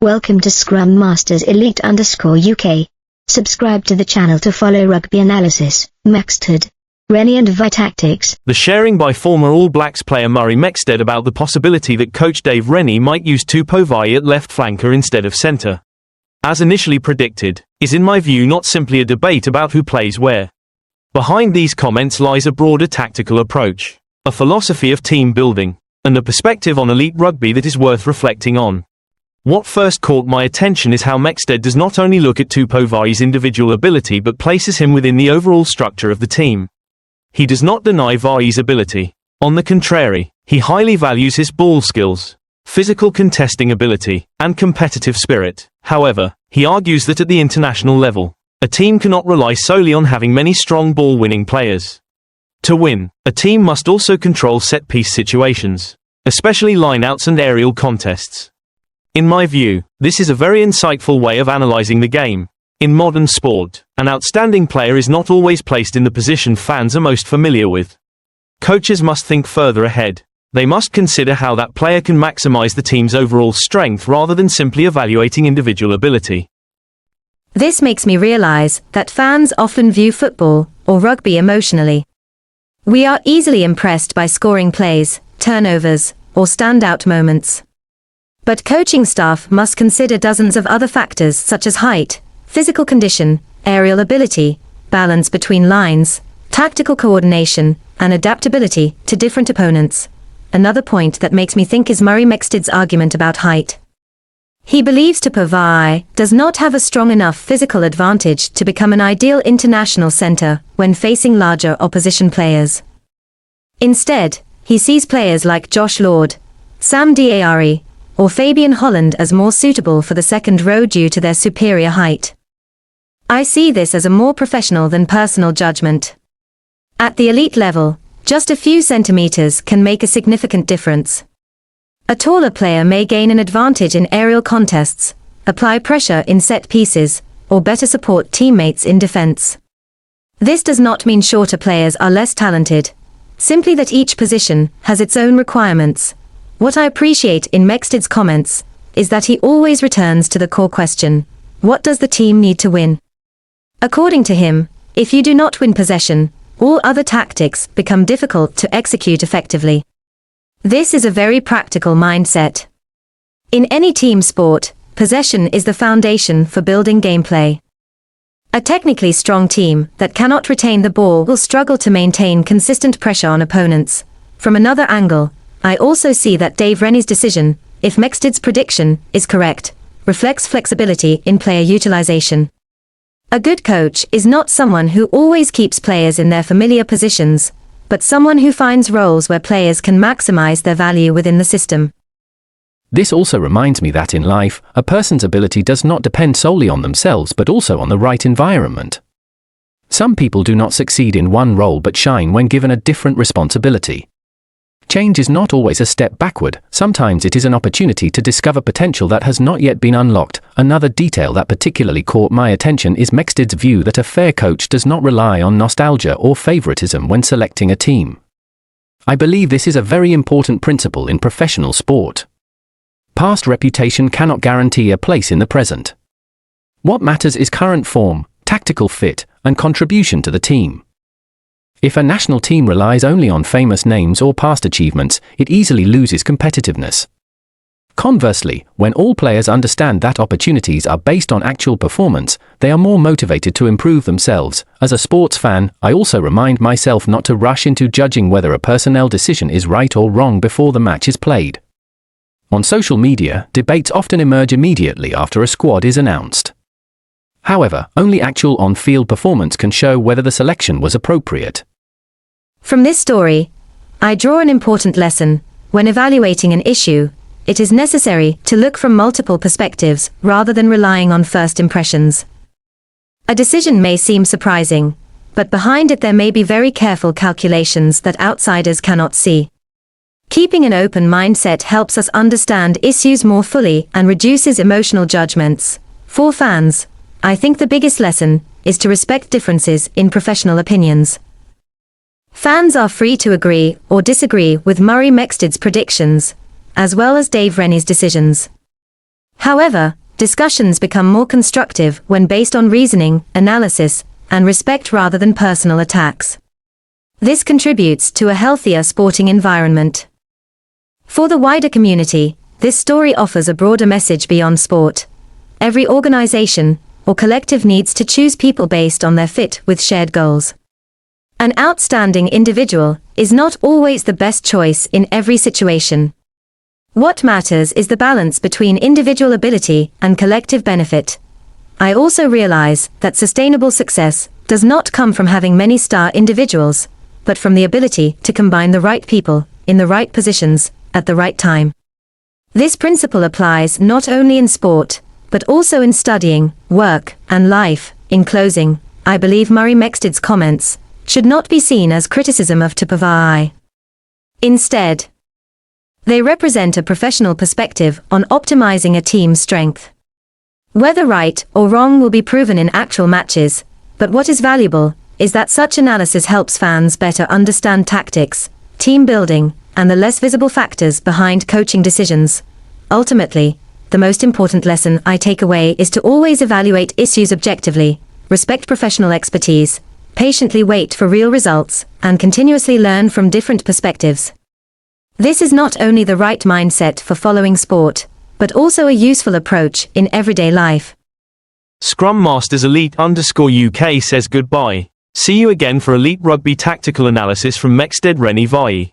Welcome to Scrum Masters Elite_UK. Subscribe to the channel to follow rugby analysis, Mexted, Rennie and Vaa'i tactics. The sharing by former All Blacks player Murray Mexted about the possibility that coach Dave Rennie might use Tupou Vaa'i at left flanker instead of centre, as initially predicted, is in my view not simply a debate about who plays where. Behind these comments lies a broader tactical approach, a philosophy of team building, and a perspective on elite rugby that is worth reflecting on. What first caught my attention is how Mexted does not only look at Tupou Vaa'i's individual ability but places him within the overall structure of the team. He does not deny Vaa'i's ability. On the contrary, he highly values his ball skills, physical contesting ability, and competitive spirit. However, he argues that at the international level, a team cannot rely solely on having many strong ball-winning players. To win, a team must also control set-piece situations, especially lineouts and aerial contests. In my view, this is a very insightful way of analyzing the game. In modern sport, an outstanding player is not always placed in the position fans are most familiar with. Coaches must think further ahead. They must consider how that player can maximize the team's overall strength rather than simply evaluating individual ability. This makes me realize that fans often view football, or rugby, emotionally. We are easily impressed by scoring plays, turnovers, or standout moments. But coaching staff must consider dozens of other factors such as height, physical condition, aerial ability, balance between lines, tactical coordination, and adaptability to different opponents. Another point that makes me think is Murray Mexted's argument about height. He believes Tupou Vaa'i does not have a strong enough physical advantage to become an ideal international centre when facing larger opposition players. Instead, he sees players like Josh Lord, Sam Diari, or Fabian Holland as more suitable for the second row due to their superior height. I see this as a more professional than personal judgment. At the elite level, just a few centimeters can make a significant difference. A taller player may gain an advantage in aerial contests, apply pressure in set pieces, or better support teammates in defense. This does not mean shorter players are less talented, simply that each position has its own requirements. What I appreciate in Mexted's comments is that he always returns to the core question: what does the team need to win? According to him, if you do not win possession, all other tactics become difficult to execute effectively. This is a very practical mindset. In any team sport, possession is the foundation for building gameplay. A technically strong team that cannot retain the ball will struggle to maintain consistent pressure on opponents. From another angle, I also see that Dave Rennie's decision, if Mexted's prediction is correct, reflects flexibility in player utilization. A good coach is not someone who always keeps players in their familiar positions, but someone who finds roles where players can maximize their value within the system. This also reminds me that in life, a person's ability does not depend solely on themselves but also on the right environment. Some people do not succeed in one role but shine when given a different responsibility. Change is not always a step backward, sometimes it is an opportunity to discover potential that has not yet been unlocked. Another detail that particularly caught my attention is Mexted's view that a fair coach does not rely on nostalgia or favoritism when selecting a team. I believe this is a very important principle in professional sport. Past reputation cannot guarantee a place in the present. What matters is current form, tactical fit, and contribution to the team. If a national team relies only on famous names or past achievements, it easily loses competitiveness. Conversely, when all players understand that opportunities are based on actual performance, they are more motivated to improve themselves. As a sports fan, I also remind myself not to rush into judging whether a personnel decision is right or wrong before the match is played. On social media, debates often emerge immediately after a squad is announced. However, only actual on-field performance can show whether the selection was appropriate. From this story, I draw an important lesson. When evaluating an issue, it is necessary to look from multiple perspectives rather than relying on first impressions. A decision may seem surprising, but behind it there may be very careful calculations that outsiders cannot see. Keeping an open mindset helps us understand issues more fully and reduces emotional judgments. For fans, I think the biggest lesson is to respect differences in professional opinions. Fans are free to agree or disagree with Murray Mexted's predictions, as well as Dave Rennie's decisions. However, discussions become more constructive when based on reasoning, analysis, and respect rather than personal attacks. This contributes to a healthier sporting environment. For the wider community, this story offers a broader message beyond sport. Every organization or collective needs to choose people based on their fit with shared goals. An outstanding individual is not always the best choice in every situation. What matters is the balance between individual ability and collective benefit. I also realize that sustainable success does not come from having many star individuals, but from the ability to combine the right people in the right positions at the right time. This principle applies not only in sport, but also in studying, work, and life. In closing, I believe Murray Mexted's comments should not be seen as criticism of Tupou Vaa'i. Instead, they represent a professional perspective on optimizing a team's strength. Whether right or wrong will be proven in actual matches, but what is valuable is that such analysis helps fans better understand tactics, team building, and the less visible factors behind coaching decisions. Ultimately, the most important lesson I take away is to always evaluate issues objectively, respect professional expertise, patiently wait for real results, and continuously learn from different perspectives. This is not only the right mindset for following sport, but also a useful approach in everyday life. Scrum Masters Elite_UK says goodbye. See you again for Elite Rugby tactical analysis from Mexted Rennie Vaa'i.